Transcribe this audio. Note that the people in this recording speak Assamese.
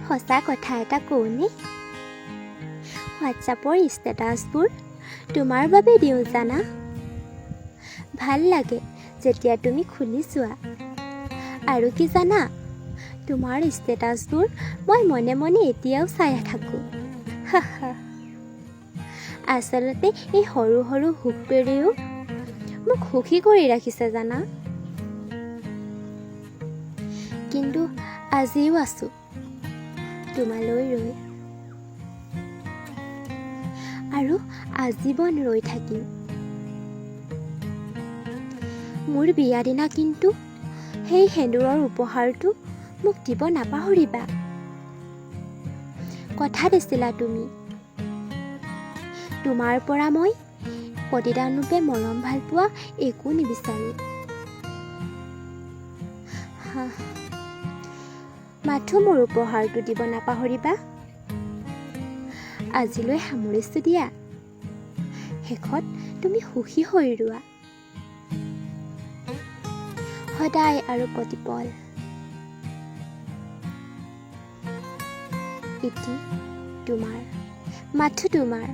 সঁচা কথা এটা কওঁনে? হোৱাটছআপৰ ষ্টেটাছবোৰ তোমাৰ বাবে দিওঁ জানা। ভাল লাগে যেতিয়া তুমি খুলি চোৱা। আৰু কি জানা, তোমাৰ ষ্টেটাছবোৰ মই মনে মনে এতিয়াও চাই থাকোঁ। আচলতে এই সৰু সৰু সুখবোৰেও মোক সুখী কৰি ৰাখিছে জানা। কিন্তু আজিও আছোঁ তোমালৈ ৰৈ, আৰু আজীৱন ৰৈ থাকিম। মোৰ বিয়া দিনা কিন্তু সেই সেন্দুৰৰ উপহাৰটো মোক দিব নাপাহৰিবা। কথা দিছিলা তুমি। তোমাৰ পৰা মই প্ৰতিদানৰূপে মৰম ভাল পোৱা একো নিবিচাৰোঁ। মাথো মোৰ উপহাৰটো দিব নাপাহৰিবা। আজিলৈ সামৰিছোঁ দিয়া। শেষত তুমি সুখী হৈ ৰোৱা সদায় আৰু প্ৰতিপল। ইতি তোমাৰ, মাথো তোমাৰ।